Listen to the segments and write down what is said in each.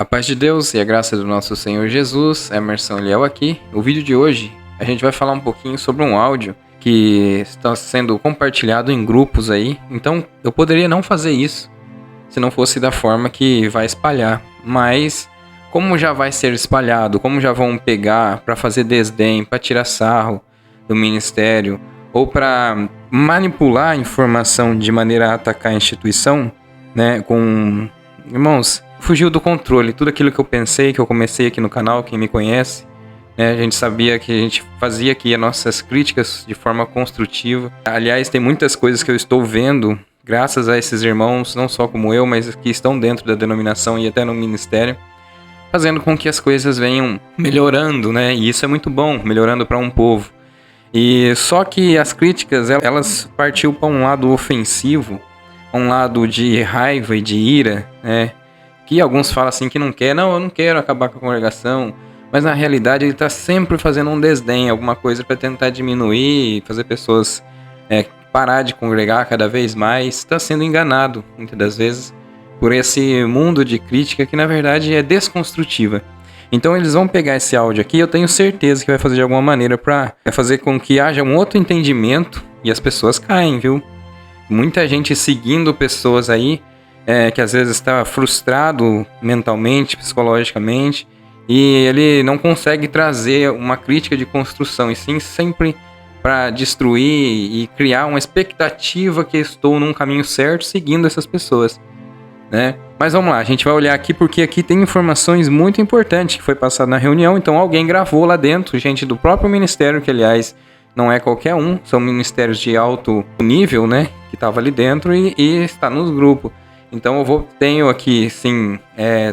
A paz de Deus e a graça do nosso Senhor Jesus, Emerson Eliel aqui. O vídeo de hoje a gente vai falar um pouquinho sobre um áudio que está sendo compartilhado em grupos aí. Então eu poderia não fazer isso se não fosse da forma que vai espalhar. Mas como já vai ser espalhado, como já vão pegar para fazer desdém, para tirar sarro do ministério ou para manipular a informação de maneira a atacar a instituição, né, irmãos, fugiu do controle. Tudo aquilo que eu pensei, que eu comecei aqui no canal, quem me conhece, né, a gente sabia que a gente fazia aqui as nossas críticas de forma construtiva. Aliás, tem muitas coisas que eu estou vendo, graças a esses irmãos, não só como eu, mas que estão dentro da denominação e até no ministério, fazendo com que as coisas venham melhorando, né, e isso é muito bom, melhorando para um povo. E só que as críticas, elas partiu para um lado ofensivo, um lado de raiva e de ira, né? Que alguns falam assim que não quer, não, eu não quero acabar com a congregação, mas na realidade ele está sempre fazendo um desdém, alguma coisa para tentar diminuir, fazer pessoas parar de congregar cada vez mais. Está sendo enganado, muitas das vezes, por esse mundo de crítica que na verdade é desconstrutiva. Então eles vão pegar esse áudio aqui, eu tenho certeza que vai fazer de alguma maneira para fazer com que haja um outro entendimento e as pessoas caem, viu? Muita gente seguindo pessoas aí que às vezes está frustrado mentalmente, psicologicamente, e ele não consegue trazer uma crítica de construção, e sim sempre para destruir e criar uma expectativa que estou num caminho certo seguindo essas pessoas, né? Mas vamos lá, a gente vai olhar aqui porque aqui tem informações muito importantes que foi passado na reunião, então alguém gravou lá dentro, gente do próprio ministério, que aliás não é qualquer um, são ministérios de alto nível, né, que estava ali dentro e está nos grupos. Então eu tenho aqui, sim,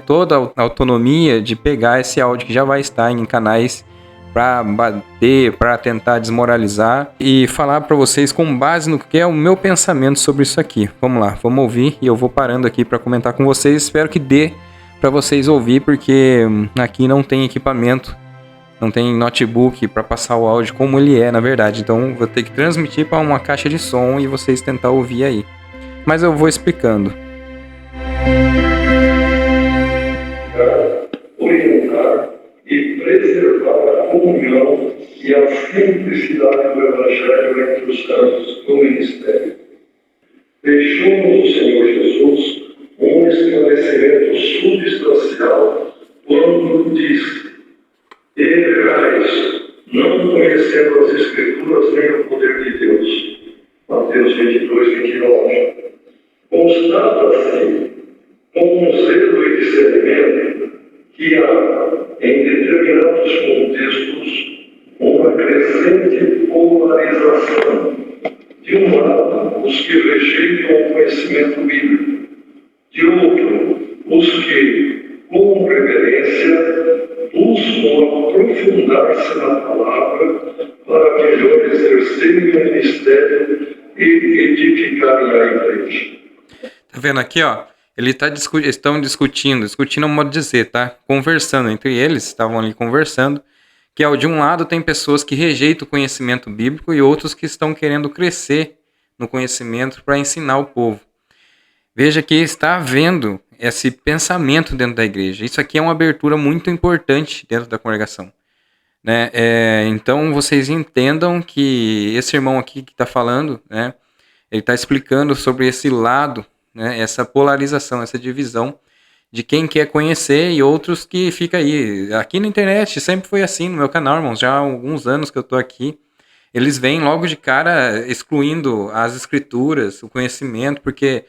toda a autonomia de pegar esse áudio que já vai estar em canais para bater, para tentar desmoralizar e falar para vocês com base no que é o meu pensamento sobre isso aqui. Vamos lá, vamos ouvir e eu vou parando aqui para comentar com vocês. Espero que dê para vocês ouvir, porque aqui não tem equipamento, não tem notebook para passar o áudio como ele é, na verdade. Então vou ter que transmitir para uma caixa de som e vocês tentar ouvir aí. Mas eu vou explicando. Orientar e preservar a comunhão e a simplicidade do Evangelho entre os santos do ministério. Deixou-nos o Senhor Jesus um esclarecimento substancial quando disse: errais, não conhecendo as Escrituras nem o poder de Deus. Mateus 22, 29. Constata-se com um zelo e discernimento que há, em determinados contextos, uma crescente polarização. De um lado, os que rejeitam o conhecimento bíblico; de outro, os que, com reverência, buscam aprofundar-se na palavra para melhor exercerem o ministério e edificarem a igreja. Tá vendo aqui, ó? Estão discutindo é um modo de dizer, tá? Conversando entre eles, estavam ali conversando, que de um lado tem pessoas que rejeitam o conhecimento bíblico e outros que estão querendo crescer no conhecimento para ensinar o povo. Veja que está havendo esse pensamento dentro da igreja. Isso aqui é uma abertura muito importante dentro da congregação, né? Então vocês entendam que esse irmão aqui que está falando, né? Ele está explicando sobre esse lado, né, essa polarização, essa divisão de quem quer conhecer e outros que fica aí. Aqui na internet sempre foi assim, no meu canal, irmãos, já há alguns anos que eu tô aqui. Eles vêm logo de cara excluindo as escrituras, o conhecimento, porque,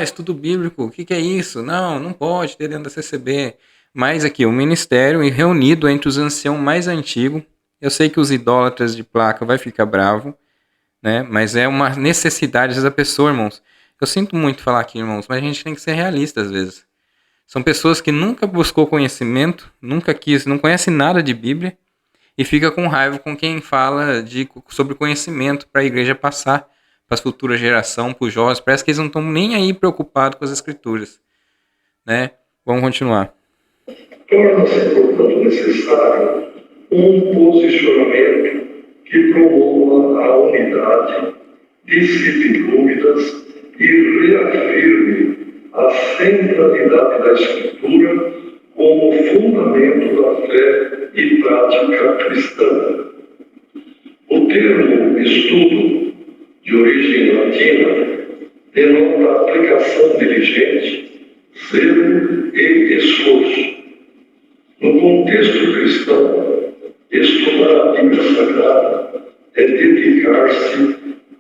estudo bíblico, o que é isso? Não pode ter dentro da CCB. Mas aqui, o ministério reunido entre os anciãos mais antigos, eu sei que os idólatras de placa vai ficar bravo, né? Mas é uma necessidade da pessoa, irmãos. Eu sinto muito falar aqui, irmãos, mas a gente tem que ser realista às vezes. São pessoas que nunca buscou conhecimento, nunca quis, não conhece nada de Bíblia e fica com raiva com quem fala sobre conhecimento para a igreja passar para a futura geração, para os jovens. Parece que eles não estão nem aí preocupados com as escrituras, né? Vamos continuar. Torna-se, portanto, necessário um posicionamento que promova a unidade, dissipe dúvidas e reafirme a centralidade da Escritura como fundamento da fé e prática cristã. O termo estudo, de origem latina, denota aplicação diligente, zelo e esforço. No contexto cristão, estudar a Bíblia Sagrada é dedicar-se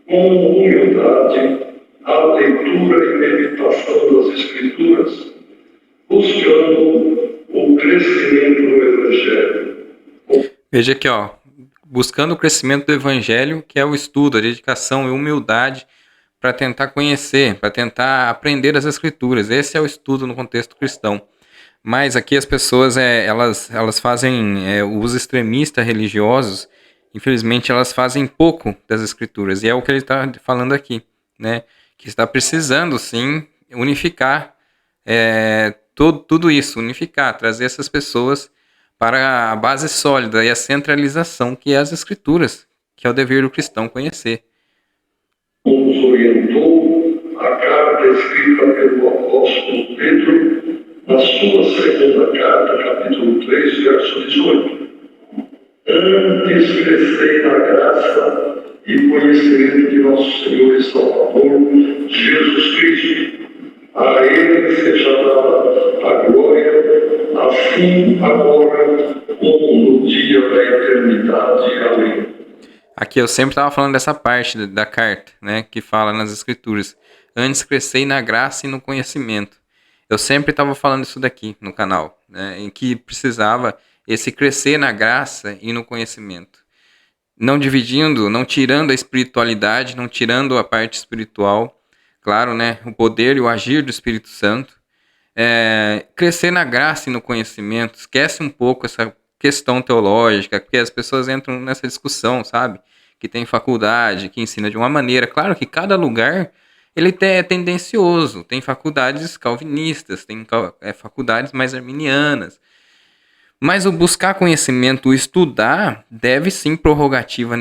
com humildade à leitura e meditação das Escrituras, buscando o crescimento do Evangelho. Veja aqui, ó, buscando o crescimento do Evangelho, que é o estudo, a dedicação e humildade para tentar conhecer, para tentar aprender as Escrituras. Esse é o estudo no contexto cristão. Mas aqui as pessoas, elas fazem, os extremistas religiosos, infelizmente, elas fazem pouco das Escrituras. E é o que ele está falando aqui, né? Que está precisando, sim, unificar tudo isso, unificar, trazer essas pessoas para a base sólida e a centralização que é as Escrituras, que é o dever do cristão conhecer. Nos orientou a carta escrita pelo apóstolo Pedro na sua segunda carta, capítulo 3, verso 18. Antes crescei na graça e conhecimento de nosso Senhor e Salvador, Jesus Cristo. A Ele seja dada a glória, assim agora como no dia da eternidade. Amém. Aqui eu sempre estava falando dessa parte da carta, né, que fala nas Escrituras. Antes crescei na graça e no conhecimento. Eu sempre estava falando isso daqui no canal, né, em que precisava esse crescer na graça e no conhecimento. Não dividindo, não tirando a espiritualidade, não tirando a parte espiritual. Claro, né, o poder e o agir do Espírito Santo. Crescer na graça e no conhecimento. Esquece um pouco essa questão teológica, porque as pessoas entram nessa discussão, sabe? Que tem faculdade, que ensina de uma maneira. Claro que cada lugar ele é tendencioso. Tem faculdades calvinistas, tem faculdades mais arminianas. Mas o buscar conhecimento, o estudar, deve sim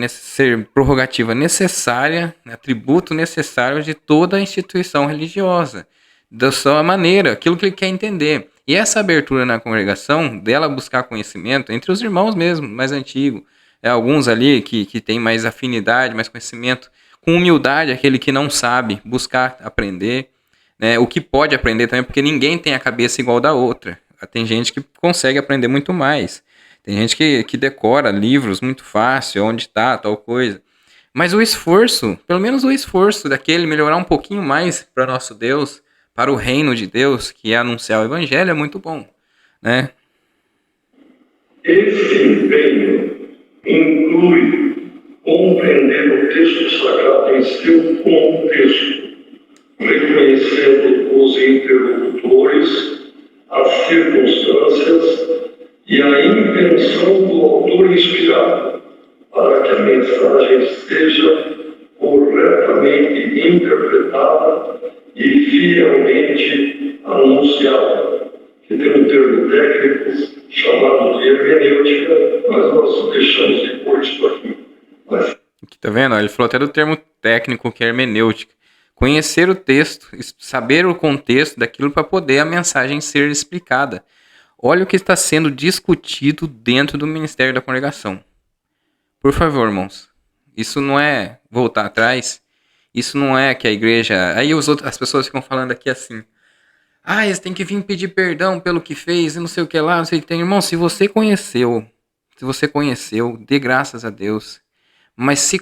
ser prerrogativa necessária, atributo necessário de toda a instituição religiosa, da sua maneira, aquilo que ele quer entender. E essa abertura na congregação, dela buscar conhecimento, entre os irmãos mesmo, mais antigos, alguns ali que tem mais afinidade, mais conhecimento, com humildade, aquele que não sabe, buscar aprender, né, o que pode aprender também, porque ninguém tem a cabeça igual da outra. Tem gente que consegue aprender muito mais. Tem gente que decora livros muito fácil, onde está, tal coisa. Mas o esforço, pelo menos o esforço daquele melhorar um pouquinho mais para nosso Deus, para o reino de Deus, que é anunciar o Evangelho, é muito bom, né? Esse empenho inclui compreender o texto sagrado em seu contexto, reconhecendo os interlocutores, as circunstâncias e a intenção do autor inspirado, para que a mensagem seja corretamente interpretada e fielmente anunciada, que tem um termo técnico chamado de hermenêutica, mas nós deixamos de pôr isso aqui. Aqui tá vendo? Ele falou até do termo técnico que é hermenêutica. Conhecer o texto, saber o contexto daquilo para poder a mensagem ser explicada. Olha o que está sendo discutido dentro do ministério da congregação. Por favor, irmãos, isso não é voltar atrás, isso não é que a igreja... Aí as pessoas ficam falando aqui assim, eles têm que vir pedir perdão pelo que fez e não sei o que lá, não sei o que tem. Irmão, se você conheceu, dê graças a Deus. Mas se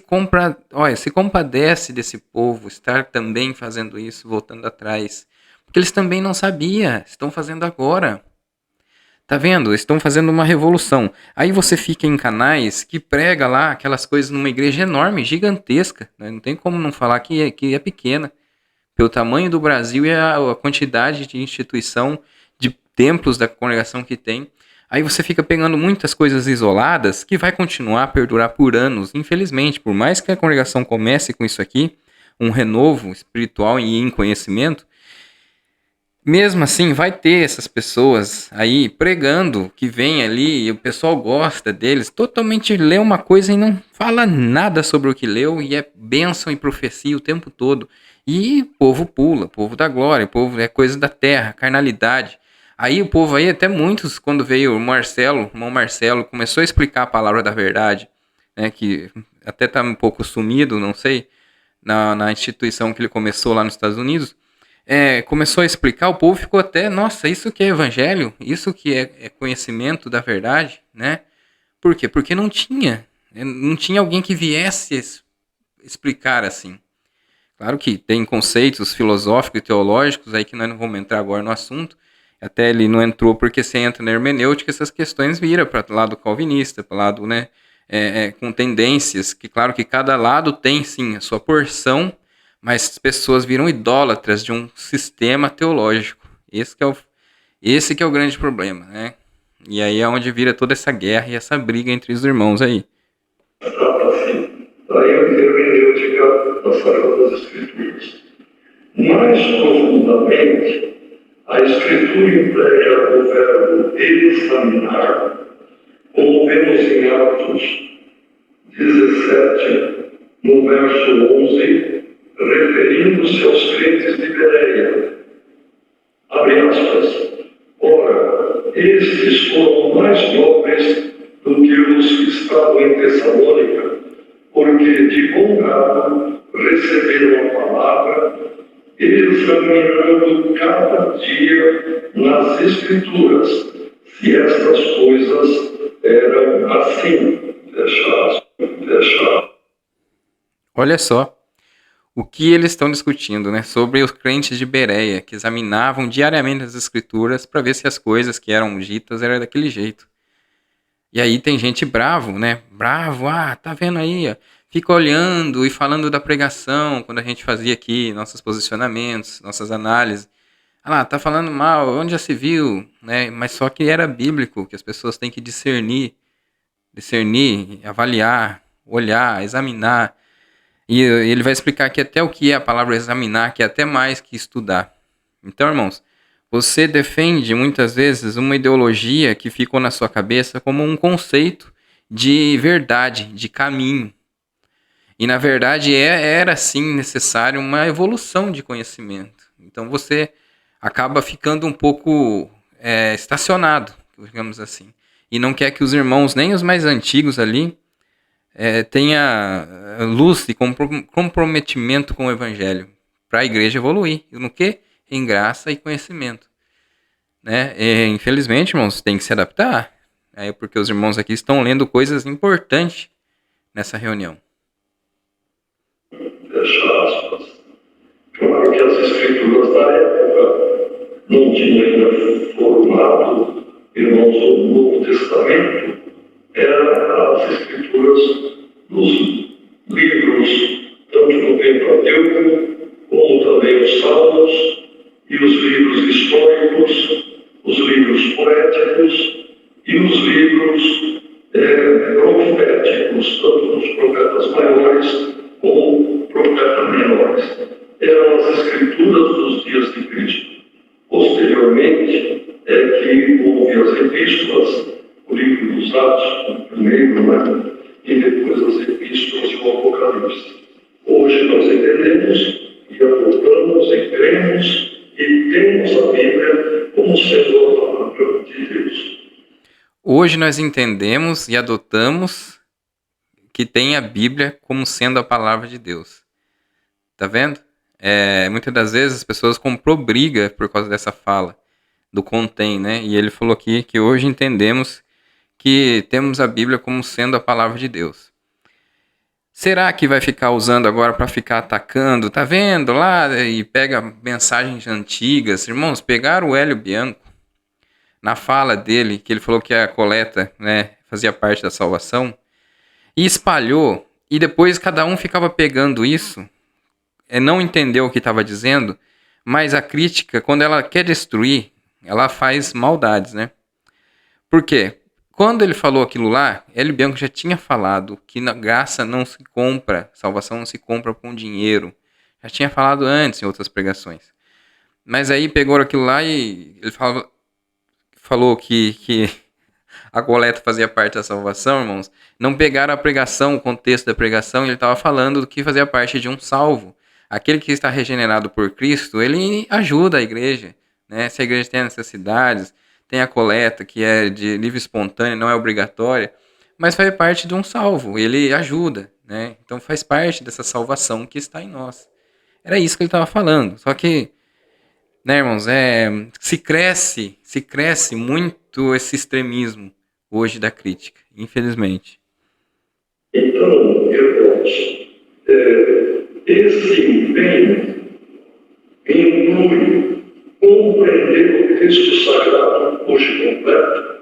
compadece desse povo estar também fazendo isso, voltando atrás. Porque eles também não sabiam, estão fazendo agora. Tá vendo? Estão fazendo uma revolução. Aí você fica em canais que prega lá aquelas coisas numa igreja enorme, gigantesca. Né? Não tem como não falar que é pequena. Pelo tamanho do Brasil e a quantidade de instituição, de templos da congregação que tem. Aí você fica pegando muitas coisas isoladas que vai continuar a perdurar por anos, infelizmente. Por mais que a congregação comece com isso aqui, um renovo espiritual e em conhecimento, mesmo assim vai ter essas pessoas aí pregando que vem ali e o pessoal gosta deles, totalmente lê uma coisa e não fala nada sobre o que leu e é bênção e profecia o tempo todo. E o povo pula, o povo da glória, o povo é coisa da terra, carnalidade. Aí o povo aí, até muitos, quando veio o Marcelo, o irmão Marcelo, começou a explicar a palavra da verdade, né, que até tá um pouco sumido, não sei, na instituição que ele começou lá nos Estados Unidos, começou a explicar, o povo ficou até, nossa, isso que é evangelho, isso que é conhecimento da verdade, né? Por quê? Porque não tinha alguém que viesse explicar assim. Claro que tem conceitos filosóficos e teológicos aí que nós não vamos entrar agora no assunto. Até ele não entrou porque você entra na hermenêutica, essas questões viram para o lado calvinista, para o lado, né, com tendências, que claro que cada lado tem sim a sua porção, mas as pessoas viram idólatras de um sistema teológico. Esse que é o grande problema, né? E aí é onde vira toda essa guerra e essa briga entre os irmãos aí. Trata-se da hermenêutica das Sagradas Escrituras. Mais profundamente, a Escritura emprega o verbo examinar, como vemos em Atos 17, no verso 11, referindo-se aos crentes de Bereia. Abre aspas. Ora, estes foram mais nobres do que os que estavam em Tessalônica, porque de bom grado receberam a palavra, examinando cada dia nas Escrituras, se estas coisas eram assim. Fecha. Olha só o que eles estão discutindo, né? Sobre os crentes de Bereia, que examinavam diariamente as escrituras para ver se as coisas que eram ditas eram daquele jeito. E aí tem gente bravo, né? Bravo, tá vendo aí? Ó. Fica olhando e falando da pregação, quando a gente fazia aqui nossos posicionamentos, nossas análises. Ah lá, tá falando mal, onde já se viu? Né? Mas só que era bíblico, que as pessoas têm que discernir, avaliar, olhar, examinar. E ele vai explicar que até o que é a palavra examinar, que é até mais que estudar. Então, irmãos, você defende muitas vezes uma ideologia que ficou na sua cabeça como um conceito de verdade, de caminho. E na verdade era sim necessário uma evolução de conhecimento. Então você acaba ficando um pouco estacionado, digamos assim. E não quer que os irmãos, nem os mais antigos ali, tenha luz e comprometimento com o evangelho para a igreja evoluir. No que? Em graça e conhecimento. Né? Infelizmente, irmãos, tem que se adaptar. Porque os irmãos aqui estão lendo coisas importantes nessa reunião. Fecha aspas. Claro que as escrituras da época não tinham ainda formado, irmãos, o Novo Testamento. Eram as escrituras dos livros, tanto do Pentateuco, como também os Salmos, e os livros históricos, os livros poéticos e os livros proféticos, tanto dos profetas maiores como profetas menores. Eram as escrituras dos dias de Cristo. Posteriormente, que houve as epístolas, o livro dos Atos, o primeiro, né? E depois as epístolas e o Apocalipse. Hoje nós entendemos e adotamos e cremos e temos a Bíblia como sendo a palavra de Deus. Hoje nós entendemos e adotamos que tem a Bíblia como sendo a palavra de Deus. Tá vendo? Muitas das vezes as pessoas comprou briga por causa dessa fala do contém, né? E ele falou aqui que hoje entendemos que temos a Bíblia como sendo a palavra de Deus. Será que vai ficar usando agora para ficar atacando? Tá vendo lá? E pega mensagens antigas. Irmãos, pegaram o Hélio Bianco na fala dele, que ele falou que a coleta, né, fazia parte da salvação, e espalhou. E depois cada um ficava pegando isso, não entendeu o que estava dizendo, mas a crítica, quando ela quer destruir, ela faz maldades, né? Por quê? Quando ele falou aquilo lá, Hélio Bianco já tinha falado que na graça não se compra, salvação não se compra com dinheiro. Já tinha falado antes em outras pregações. Mas aí pegou aquilo lá e ele falou que a coleta fazia parte da salvação, irmãos. Não pegaram a pregação, o contexto da pregação, ele estava falando do que fazia parte de um salvo. Aquele que está regenerado por Cristo, ele ajuda a igreja. né? Se a igreja tem necessidades, tem a coleta, que é de livre e espontânea, não é obrigatória, mas faz parte de um salvo, ele ajuda, né? Então faz parte dessa salvação que está em nós. Era isso que ele estava falando. Só que, né, irmãos, se cresce muito esse extremismo hoje da crítica, infelizmente. Então, irmãos, esse empenho inclui compreender o texto sagrado hoje completo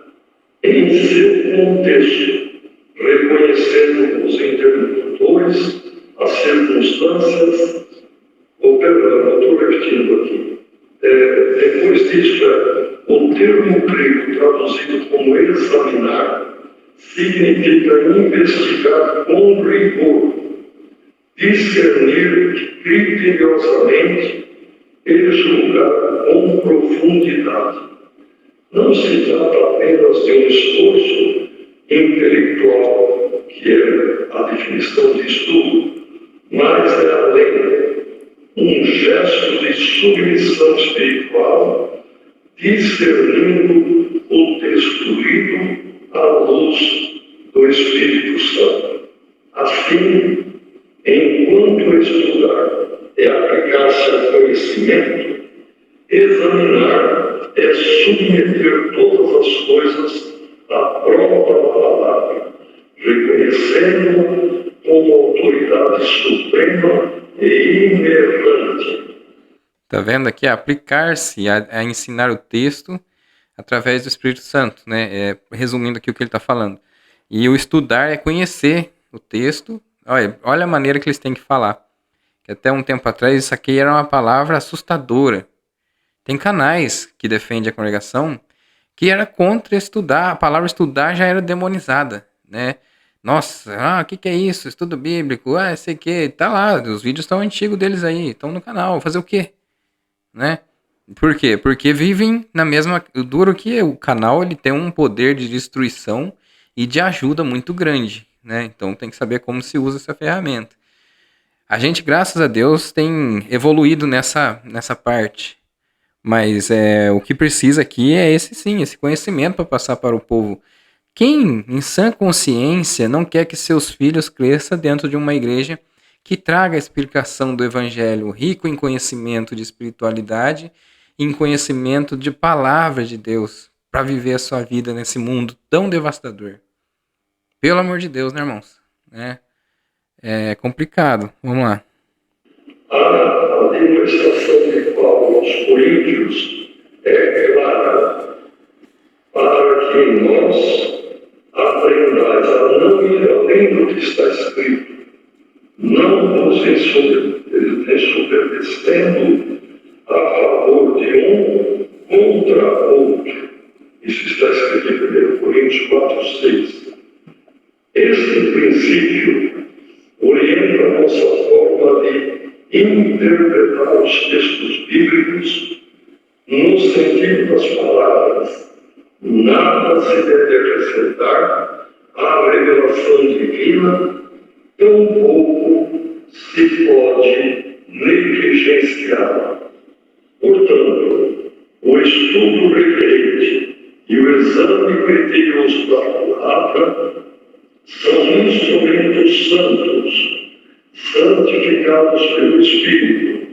em seu contexto, reconhecendo os interlocutores, as circunstâncias. Perdão, eu estou repetindo aqui. Depois disso, o termo grego traduzido como examinar significa investigar com rigor, discernir criteriosamente e julgar com profundidade. Não se trata apenas de um esforço intelectual, que é a definição de estudo, mas é além um gesto de submissão espiritual, discernindo o texto lido à luz do Espírito Santo. Assim, enquanto estudar é aplicar-se ao conhecimento, examinar é submeter todas as coisas à prova da palavra, reconhecendo como autoridade suprema e inerrante. Tá vendo aqui? Aplicar-se a ensinar o texto através do Espírito Santo, né? Resumindo aqui o que ele está falando. E o estudar é conhecer o texto. Olha a maneira que eles têm que falar. Que até um tempo atrás isso aqui era uma palavra assustadora. Tem canais que defendem a congregação que era contra estudar. A palavra estudar já era demonizada, né? Nossa, o que é isso? Estudo bíblico, sei que. Tá lá, os vídeos estão antigos deles aí, estão no canal. Fazer o quê? Né? Por quê? Porque vivem na mesma... O duro que o canal ele tem um poder de destruição e de ajuda muito grande, né? Então tem que saber como se usa essa ferramenta. A gente, graças a Deus, tem evoluído nessa parte. Mas o que precisa aqui é esse conhecimento para passar para o povo. Quem, em sã consciência, não quer que seus filhos cresçam dentro de uma igreja que traga a explicação do evangelho rico em conhecimento de espiritualidade, em conhecimento de palavra de Deus, para viver a sua vida nesse mundo tão devastador? Pelo amor de Deus, né, irmãos? É complicado. Vamos lá. A demonstração de Paulo aos Coríntios é clara, para que nós aprendais a não ir além do que está escrito, não nos ensoberbecendo a favor de um contra outro. Isso está escrito em 1 Coríntios 4:6. Este princípio orienta a nossa forma de interpretar os textos bíblicos no sentido das palavras. Nada se deve acrescentar à revelação divina, tampouco se pode negligenciá-la. Portanto, o estudo requerente e o exame criterioso da palavra são instrumentos santos, santificados pelo Espírito,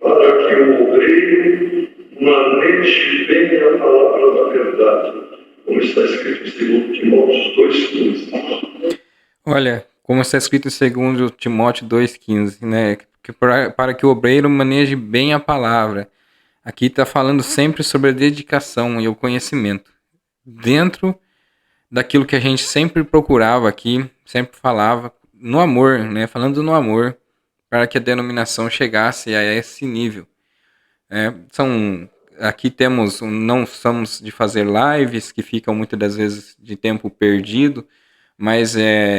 para que o obreiro maneje bem a palavra da verdade, como está escrito em 2 Timóteo 2,15. Olha, como está escrito em 2 Timóteo 2,15, né? Que para que o obreiro maneje bem a palavra. Aqui está falando sempre sobre a dedicação e o conhecimento. Dentro daquilo que a gente sempre procurava aqui, sempre falava, no amor, né? Falando no amor, para que a denominação chegasse a esse nível. Aqui não somos de fazer lives, que ficam muitas das vezes de tempo perdido, mas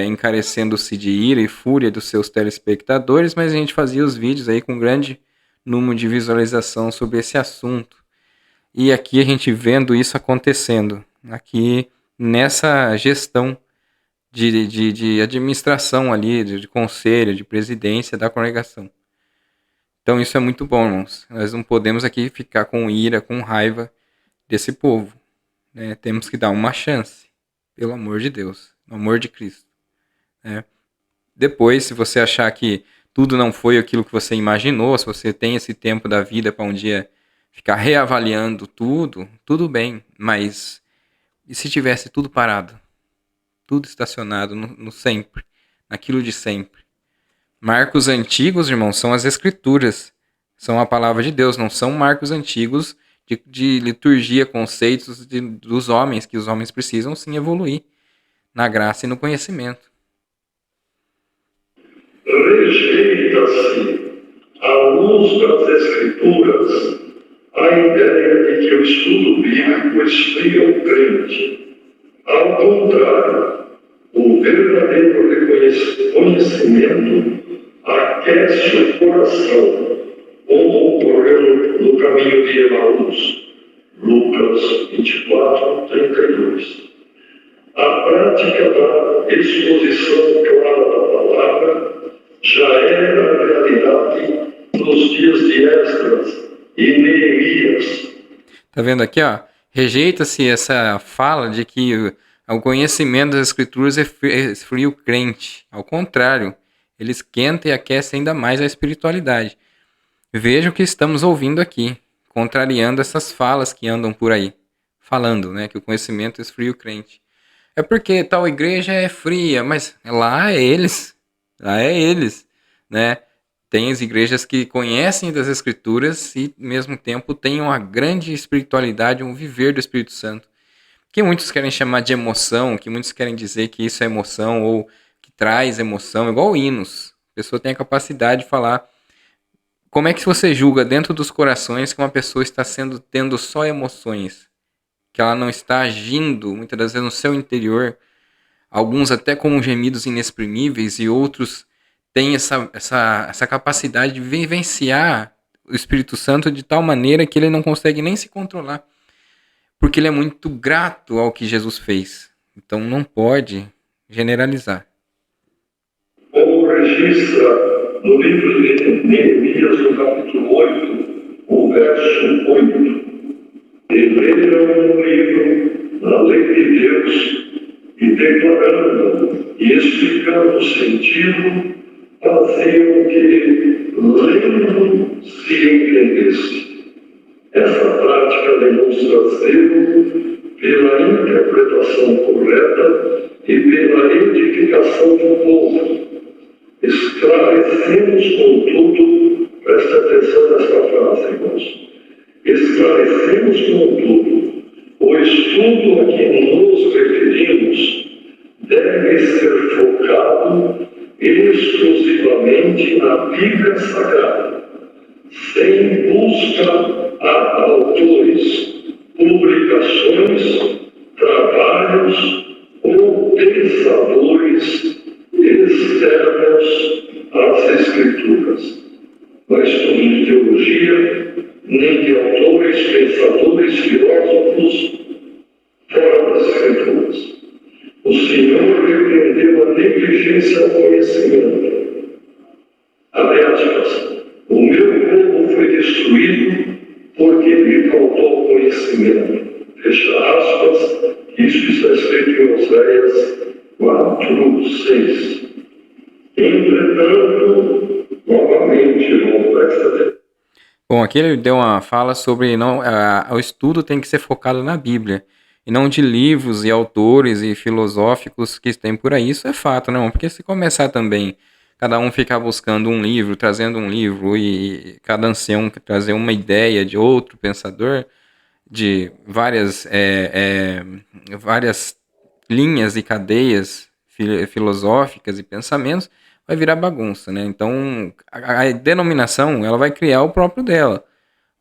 encarecendo-se de ira e fúria dos seus telespectadores, mas a gente fazia os vídeos aí com grande número de visualização sobre esse assunto. E aqui a gente vendo isso acontecendo, aqui nessa gestão de administração ali, de conselho, de presidência da congregação. Então isso é muito bom, irmãos. Nós não podemos aqui ficar com ira, com raiva desse povo, né? Temos que dar uma chance, pelo amor de Deus, no amor de Cristo, né? Depois, se você achar que tudo não foi aquilo que você imaginou, se você tem esse tempo da vida para um dia ficar reavaliando tudo, tudo bem, mas e se tivesse tudo parado? Tudo estacionado no sempre, naquilo de sempre. Marcos antigos, irmãos, são as escrituras, são a palavra de Deus, não são marcos antigos de liturgia, conceitos dos homens, que os homens precisam sim evoluir na graça e no conhecimento. Rejeita-se, à luz das Escrituras, a ideia de que o estudo bíblico esfria o crente. Ao contrário, o verdadeiro conhecimento aquece o coração, como ocorreu no caminho de Emaús, Lucas 24:32. A prática da exposição clara da palavra já era a realidade nos dias de Esdras e Neemias. Tá vendo aqui, ó? Rejeita-se essa fala de que o conhecimento das escrituras esfria o crente. Ao contrário, ele esquenta e aquece ainda mais a espiritualidade. Veja o que estamos ouvindo aqui, contrariando essas falas que andam por aí, falando, né, que o conhecimento esfria o crente. É porque tal igreja é fria, mas lá é eles, né? Tem as igrejas que conhecem das escrituras e, ao mesmo tempo, têm uma grande espiritualidade, um viver do Espírito Santo, que muitos querem chamar de emoção, que muitos querem dizer que isso é emoção ou que traz emoção, igual hinos. A pessoa tem a capacidade de falar. Como é que você julga dentro dos corações que uma pessoa está tendo só emoções? Que ela não está agindo, muitas das vezes, no seu interior, alguns até com gemidos inexprimíveis e outros têm essa capacidade de vivenciar o Espírito Santo de tal maneira que ele não consegue nem se controlar, porque ele é muito grato ao que Jesus fez. Então não pode generalizar. Como registra no livro de Neemias, no capítulo 8, o verso 8, e leram um livro na lei de Deus e declarando e explicando o sentido, faziam que lendo se entendesse. Essa prática demonstra zelo pela interpretação correta e pela edificação do povo. Esclarecemos, contudo, preste atenção nesta frase, irmãos. Esclarecemos, contudo, o estudo a que nos referimos deve ser focado exclusivamente na Bíblia Sagrada, sem busca a autores, publicações, trabalhos ou pensadores externos às Escrituras. Não estudo de teologia, nem de autores, pensadores, filósofos fora das Escrituras. O Senhor repreendeu a negligência ao conhecimento. Abre aspas. O meu povo foi destruído porque lhe faltou conhecimento. Fecha aspas. Isso está escrito em Oséias 4:6. Entretanto, novamente, irmão, presta atenção. Bom, aqui ele deu uma fala sobre o estudo tem que ser focado na Bíblia, e não de livros e autores e filosóficos que tem por aí. Isso é fato, não? Porque se começar também, cada um ficar buscando um livro, trazendo um livro, e cada ancião trazer uma ideia de outro pensador, de várias linhas e cadeias filosóficas e pensamentos, vai virar bagunça, né? Então, a denominação, ela vai criar o próprio dela.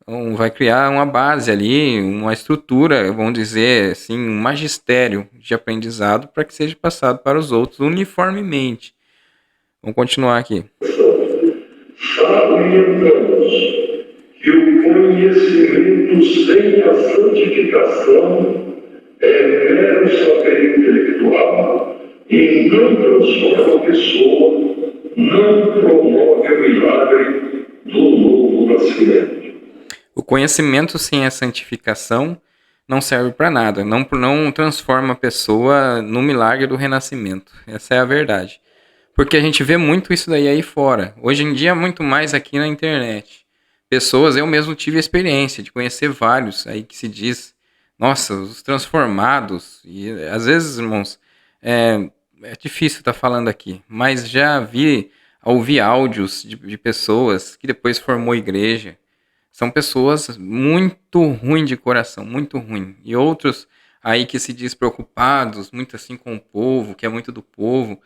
Então, vai criar uma base ali, uma estrutura, vamos dizer assim, um magistério de aprendizado para que seja passado para os outros uniformemente. Vamos continuar aqui. Salientamos que o conhecimento sem a santificação é mero saber intelectual e não transforma a pessoa, não promove o milagre do novo conhecimento sem a santificação não serve para nada, não transforma a pessoa no milagre do renascimento. Essa é a verdade. Porque a gente vê muito isso daí aí fora. Hoje em dia, muito mais aqui na internet. Pessoas, eu mesmo tive a experiência de conhecer vários aí que se diz, nossa, os transformados. E às vezes, irmãos, é difícil estar falando aqui, mas já ouvi áudios de pessoas que depois formou igreja. São pessoas muito ruins de coração, muito ruim. E outros aí que se diz preocupados, muito assim com o povo, que é muito do povo.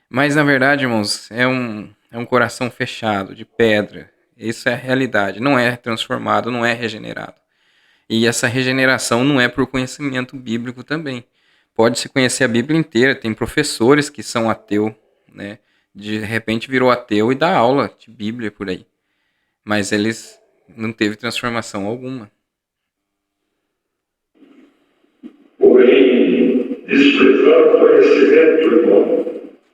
Mas na verdade, irmãos, é um coração fechado, de pedra. Isso é a realidade. Não é transformado, não é regenerado. E essa regeneração não é por conhecimento bíblico também. Pode-se conhecer a Bíblia inteira. Tem professores que são ateu, né? De repente virou ateu e dá aula de Bíblia por aí. Mas eles não teve transformação alguma. Porém, desprezar o conhecimento, irmão,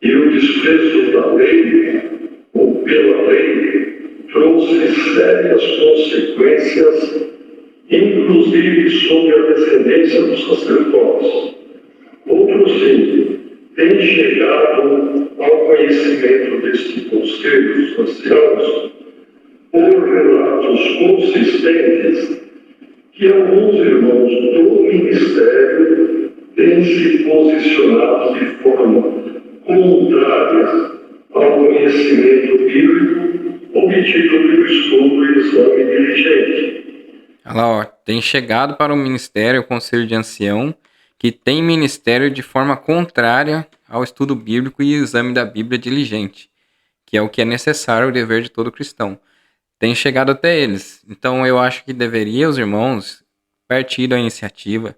e o desprezo da lei, ou pela lei, trouxe sérias consequências, inclusive sobre a descendência dos sacerdotes. Outros, sim, têm chegado ao conhecimento deste conselho dos anciãos por relatos consistentes que alguns irmãos do ministério têm se posicionado de forma contrária ao conhecimento bíblico obtido pelo estudo e exame diligente. Olha lá, ó, tem chegado para o ministério, o conselho de ancião, que tem ministério de forma contrária ao estudo bíblico e exame da Bíblia diligente, que é o que é necessário, o dever de todo cristão. Tem chegado até eles. Então eu acho que deveria os irmãos partir da iniciativa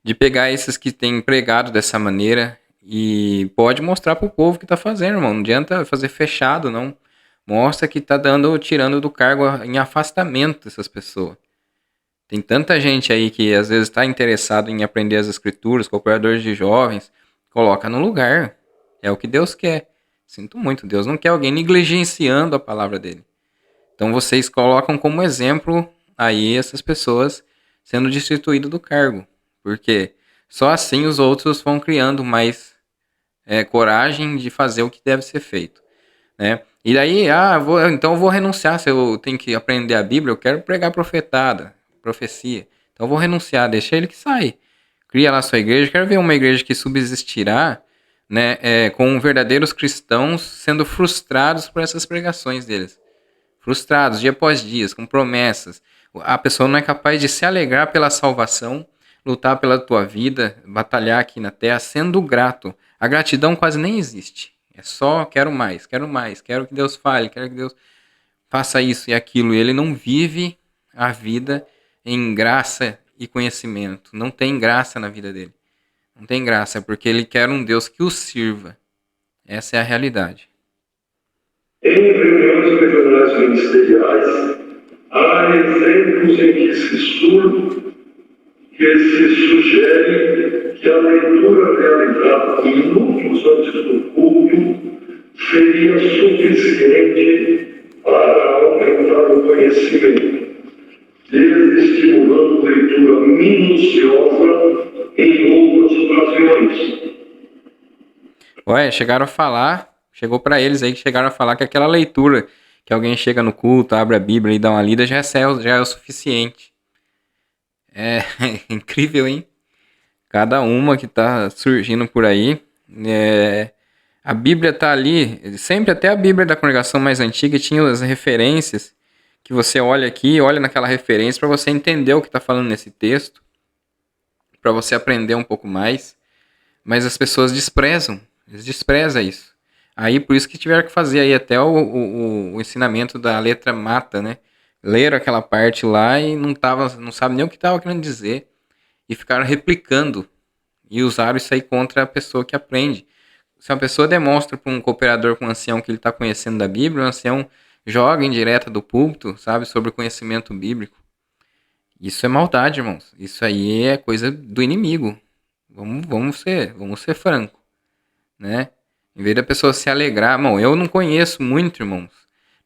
de pegar esses que têm pregado dessa maneira e pode mostrar para o povo que está fazendo, irmão. Não adianta fazer fechado, não. Mostra que está tirando do cargo em afastamento essas pessoas. Tem tanta gente aí que às vezes está interessado em aprender as escrituras, cooperadores de jovens, coloca no lugar. É o que Deus quer. Sinto muito, Deus não quer alguém negligenciando a palavra dele. Então vocês colocam como exemplo aí essas pessoas sendo destituídas do cargo. Porque só assim os outros vão criando mais coragem de fazer o que deve ser feito. Né? E daí, então eu vou renunciar, se eu tenho que aprender a Bíblia, eu quero pregar profecia. Então eu vou renunciar, deixa ele que sai. Cria lá a sua igreja, quero ver uma igreja que subsistirá, né, com verdadeiros cristãos sendo frustrados por essas pregações deles. Frustrados, dia após dia, com promessas. A pessoa não é capaz de se alegrar pela salvação, lutar pela tua vida, batalhar aqui na terra, sendo grato. A gratidão quase nem existe. É só quero mais, quero que Deus fale, quero que Deus faça isso e aquilo. E ele não vive a vida em graça e conhecimento. Não tem graça na vida dele. Não tem graça, porque ele quer um Deus que o sirva. Essa é a realidade. Em reuniões regionais ministeriais, há exemplos em que se sugere que a leitura realizada minutos antes do culto seria suficiente para aumentar o conhecimento, desestimulando leitura minuciosa em outras ocasiões. Chegou para eles aí que chegaram a falar que aquela leitura que alguém chega no culto, abre a Bíblia e dá uma lida já é o suficiente. É incrível, hein? Cada uma que tá surgindo por aí. A Bíblia tá ali, sempre até a Bíblia da congregação mais antiga tinha as referências que você olha aqui, olha naquela referência para você entender o que tá falando nesse texto, para você aprender um pouco mais. Mas as pessoas desprezam isso. Aí por isso que tiveram que fazer aí até o ensinamento da letra mata, né? Leram aquela parte lá e não sabe nem o que estava querendo dizer. E ficaram replicando. E usaram isso aí contra a pessoa que aprende. Se uma pessoa demonstra para um cooperador com um ancião que ele está conhecendo da Bíblia, o ancião joga em direta do púlpito, sabe, sobre o conhecimento bíblico. Isso é maldade, irmãos. Isso aí é coisa do inimigo. Vamos ser franco, né? Em vez da pessoa se alegrar, bom, eu não conheço muito, irmãos,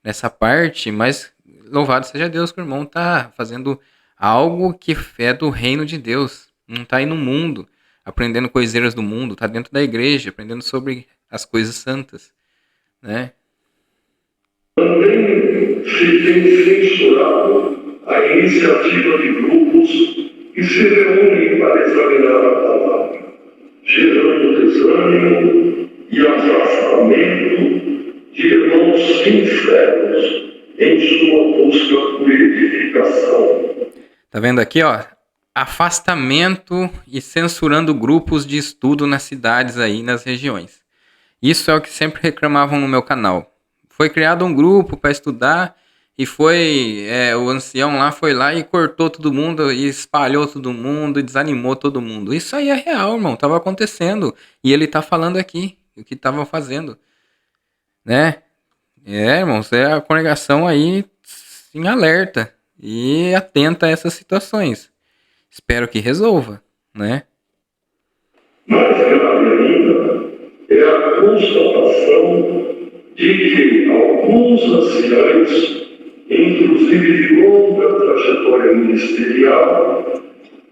nessa parte, mas louvado seja Deus que o irmão tá fazendo algo que é do reino de Deus. Não tá aí no mundo, aprendendo coiseiras do mundo, tá dentro da igreja, aprendendo sobre as coisas santas, né? Também se tem censurado a iniciativa de grupos que se reúnem para examinar a palavra, gerando desânimo e afastamento de irmãos sinceros em sua busca por edificação. Tá vendo aqui, ó? Afastamento e censurando grupos de estudo nas cidades aí, nas regiões. Isso é o que sempre reclamavam no meu canal. Foi criado um grupo para estudar e o ancião lá foi lá e cortou todo mundo e espalhou todo mundo e desanimou todo mundo. Isso aí é real, irmão. Tava acontecendo e ele tá falando aqui o que tava fazendo, né? Irmãos, a congregação aí em alerta e atenta a essas situações. Espero que resolva, né? Mais grave ainda é a constatação de que alguns anciães, inclusive de longa trajetória ministerial,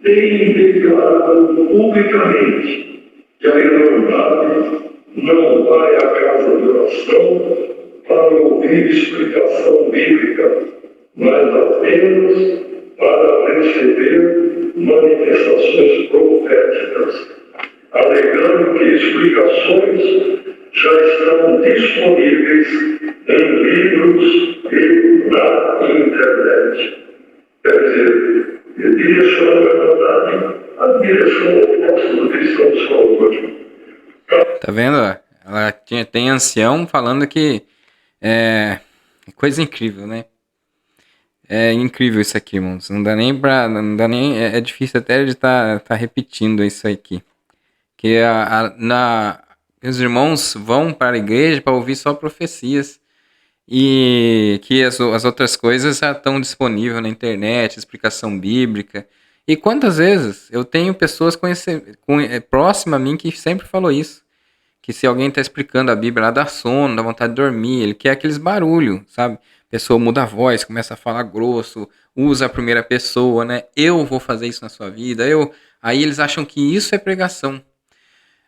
têm declarado publicamente que a Irmandade não vai à casa de oração para ouvir explicação bíblica, mas apenas para receber manifestações proféticas, alegando que explicações já estão disponíveis em livros e na internet. Quer dizer, direcionando a verdade, a direção oposta do que estamos falando aqui. Tá vendo? Ela tem ancião falando que é coisa incrível, né? É incrível isso aqui, irmãos. Não dá nem pra. Não dá nem. É difícil até de tá repetindo isso aqui. Que os irmãos vão para a igreja para ouvir só profecias. E que as outras coisas já estão disponíveis na internet, explicação bíblica. E quantas vezes eu tenho pessoas próximas a mim que sempre falou isso. Que se alguém está explicando a Bíblia, ela dá sono, dá vontade de dormir, ele quer aqueles barulhos, sabe? A pessoa muda a voz, começa a falar grosso, usa a primeira pessoa, né? Eu vou fazer isso na sua vida, Aí eles acham que isso é pregação.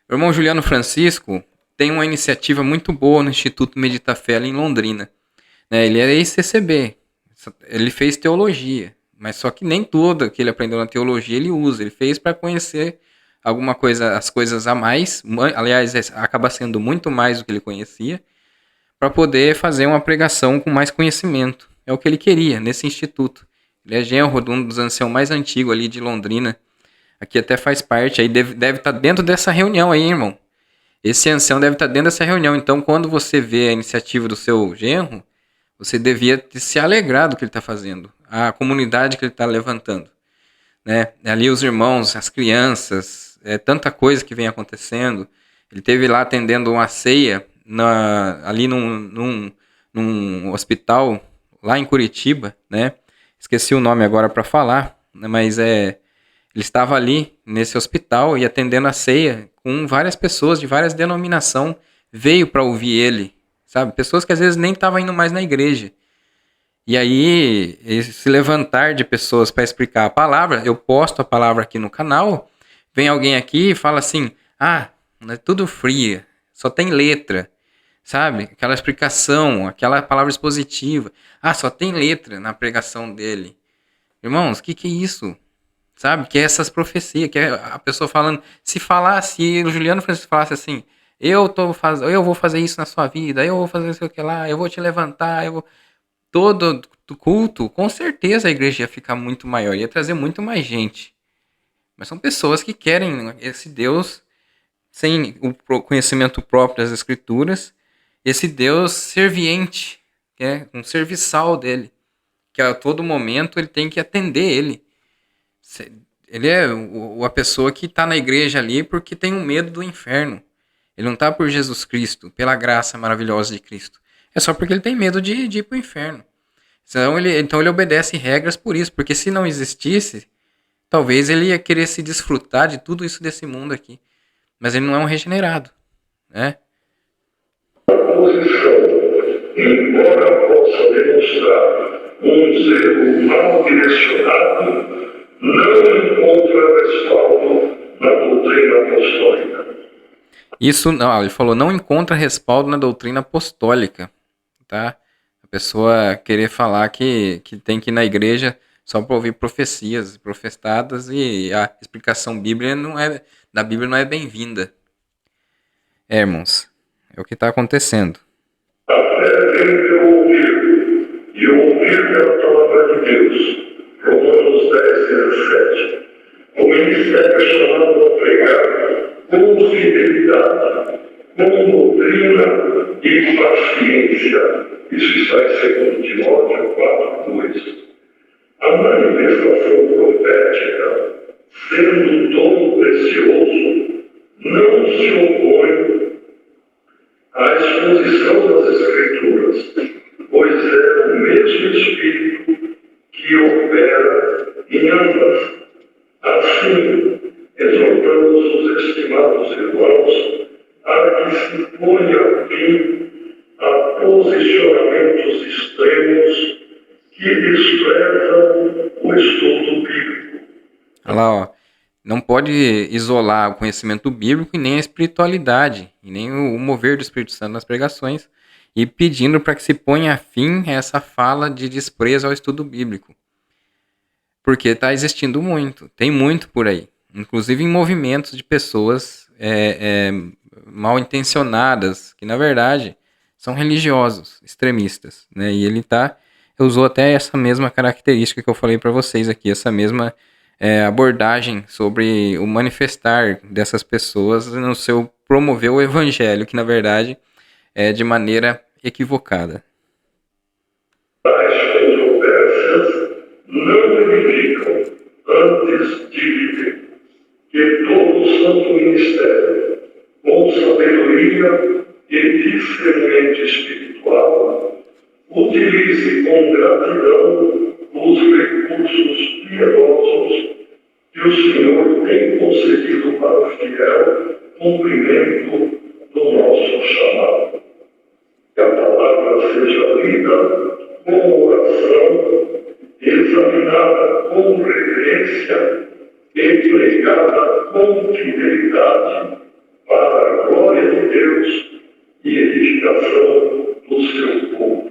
O irmão Juliano Francisco tem uma iniciativa muito boa no Instituto Medita Fé ali em Londrina. Né? Ele é ex-CCB, ele fez teologia, mas só que nem tudo que ele aprendeu na teologia ele usa, ele fez para conhecer alguma coisa, as coisas a mais, aliás, acaba sendo muito mais do que ele conhecia, para poder fazer uma pregação com mais conhecimento. É o que ele queria nesse instituto. Ele é genro de um dos anciãos mais antigos ali de Londrina. Aqui até faz parte, aí deve estar dentro dessa reunião aí, irmão. Esse ancião deve estar dentro dessa reunião. Então, quando você vê a iniciativa do seu genro, você devia se alegrar do que ele está fazendo, a comunidade que ele está levantando. Né? Ali os irmãos, as crianças, tanta coisa que vem acontecendo. Ele esteve lá atendendo uma ceia ali num hospital lá em Curitiba, né? Esqueci o nome agora para falar, né? Mas ele estava ali nesse hospital e atendendo a ceia com várias pessoas de várias denominações, veio para ouvir ele, sabe? Pessoas que às vezes nem estavam indo mais na igreja. E aí, esse levantar de pessoas para explicar a palavra, eu posto a palavra aqui no canal, vem alguém aqui e fala assim, é tudo fria, só tem letra, sabe? Aquela explicação, aquela palavra expositiva. Só tem letra na pregação dele. Irmãos, o que é isso? Sabe? Que é essas profecias, que é a pessoa falando, se o Juliano Francisco falasse assim, eu vou fazer isso na sua vida, eu vou fazer isso aqui lá, eu vou te levantar, todo culto, com certeza a igreja ia ficar muito maior, ia trazer muito mais gente. Mas são pessoas que querem esse Deus sem o conhecimento próprio das escrituras, esse Deus serviente, um serviçal dele, que a todo momento ele tem que atender ele. Ele é a pessoa que está na igreja ali porque tem um medo do inferno. Ele não está por Jesus Cristo, pela graça maravilhosa de Cristo. É só porque ele tem medo de ir para o inferno. Então ele obedece regras por isso, porque se não existisse, talvez ele ia querer se desfrutar de tudo isso desse mundo aqui. Mas ele não é um regenerado, né? A posição, embora possa demonstrar um zelo mal direcionado não encontra respaldo na doutrina apostólica. Isso não, ele falou, não encontra respaldo na doutrina apostólica, tá? A pessoa querer falar que tem que ir na igreja só para ouvir profecias profetadas e a explicação da Bíblia não é bem-vinda. Irmãos, é o que está acontecendo. A fé vem pelo ouvir, e ouvir pela palavra de Deus. Romanos 10, 17. O ministério é chamado a pregar com fidelidade, com doutrina e paciência. Isso está em 2 Timóteo 4, 2. A manifestação profética, sendo dom precioso, não se opõe à exposição das Escrituras, pois é o mesmo Espírito que opera em ambas. Assim, exortamos os estimados irmãos a que se ponha fim a posicionamentos extremos que desprezam o estudo bíblico. Olha lá, ó. Não pode isolar o conhecimento bíblico e nem a espiritualidade, e nem o mover do Espírito Santo nas pregações, e pedindo para que se ponha fim a essa fala de desprezo ao estudo bíblico. Porque está existindo muito, tem muito por aí, inclusive em movimentos de pessoas mal intencionadas, que na verdade são religiosos, extremistas, né? E ele usou até essa mesma característica que eu falei para vocês aqui, essa mesma abordagem sobre o manifestar dessas pessoas no seu promover o evangelho, que na verdade é de maneira equivocada. Tais controvérsias não edificam, antes dividem. Que todo o santo ministério, com sabedoria e discernimento espiritual, utilize com gratidão os recursos piedosos que o Senhor tem concedido para o fiel cumprimento do nosso chamado. Que a palavra seja lida com oração, examinada com reverência e pregada com fidelidade para a glória de Deus e edificação do seu povo.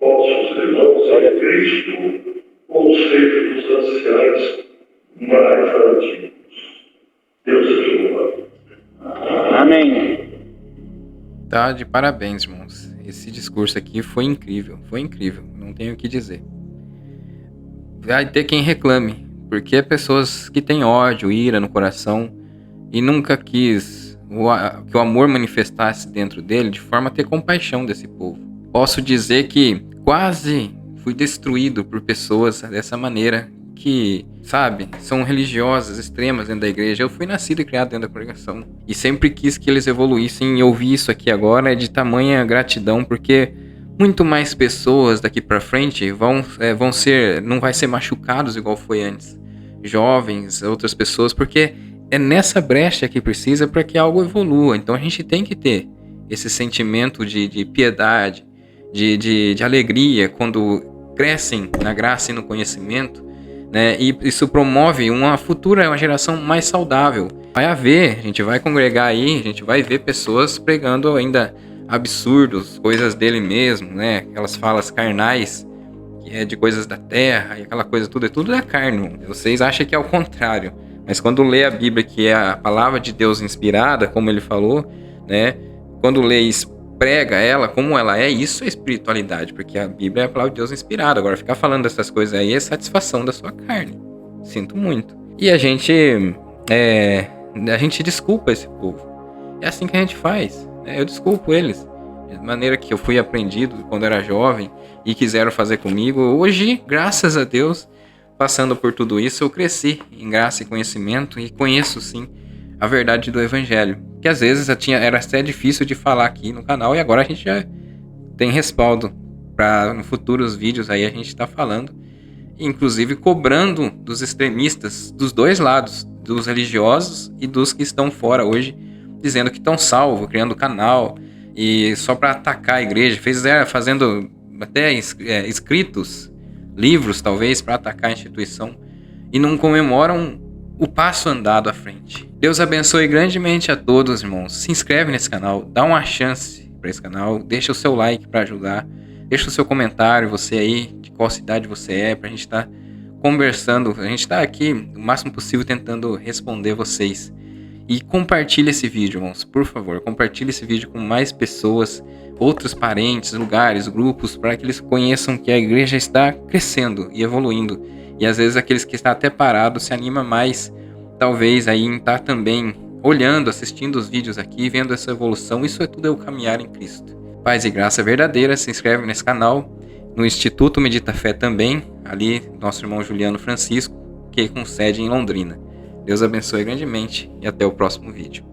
Vossos irmãos em Cristo, conselho dos anciãos mais antigos. Deus abençoe. Amém. Tá de parabéns, irmãos. Esse discurso aqui foi incrível, não tenho o que dizer. Vai ter quem reclame, porque é pessoas que têm ódio, ira no coração e nunca quis que o amor manifestasse dentro dele de forma a ter compaixão desse povo. Posso dizer que quase fui destruído por pessoas dessa maneira que, sabe, são religiosas, extremas dentro da igreja. Eu fui nascido e criado dentro da congregação e sempre quis que eles evoluíssem, e ouvir isso aqui agora é de tamanha gratidão, porque muito mais pessoas daqui pra frente não vai ser machucados igual foi antes. Jovens, outras pessoas, porque é nessa brecha que precisa para que algo evolua. Então a gente tem que ter esse sentimento de piedade, de alegria quando crescem na graça e no conhecimento, né? E isso promove uma geração mais saudável. A gente vai congregar aí, a gente vai ver pessoas pregando ainda absurdos, coisas dele mesmo, né? Aquelas falas carnais, que é de coisas da terra, e aquela coisa tudo é da carne. Vocês acham que é o contrário, mas quando lê a Bíblia, que é a palavra de Deus inspirada, como ele falou, né? Quando lê e prega ela como ela é, isso é espiritualidade, porque a Bíblia é a palavra de Deus inspirada. Agora, ficar falando dessas coisas aí é satisfação da sua carne. Sinto muito. E a gente desculpa esse povo. É assim que a gente faz. Eu desculpo eles. De maneira que eu fui apreendido quando era jovem e quiseram fazer comigo. Hoje, graças a Deus, passando por tudo isso, eu cresci em graça e conhecimento e conheço sim a verdade do evangelho, que às vezes era até difícil de falar aqui no canal, e agora a gente já tem respaldo para no futuros vídeos aí a gente está falando, inclusive cobrando dos extremistas dos dois lados, dos religiosos e dos que estão fora hoje, dizendo que estão salvos, criando canal e só para atacar a igreja, fazendo até escritos livros, talvez, para atacar a instituição e não comemoram o passo andado à frente. Deus abençoe grandemente a todos, irmãos. Se inscreve nesse canal, dá uma chance para esse canal, deixa o seu like para ajudar, deixa o seu comentário, você aí, de qual cidade você é, pra gente estar conversando. A gente tá aqui o máximo possível tentando responder vocês. E compartilhe esse vídeo, irmãos, por favor, compartilhe esse vídeo com mais pessoas, outros parentes, lugares, grupos, para que eles conheçam que a igreja está crescendo e evoluindo. E às vezes aqueles que estão até parados se animam mais, talvez aí em estar também olhando, assistindo os vídeos aqui, vendo essa evolução. Isso é tudo o caminhar em Cristo. Paz e graça verdadeira, se inscreve nesse canal, no Instituto Medita Fé também, ali nosso irmão Juliano Francisco, que é com sede em Londrina. Deus abençoe grandemente e até o próximo vídeo.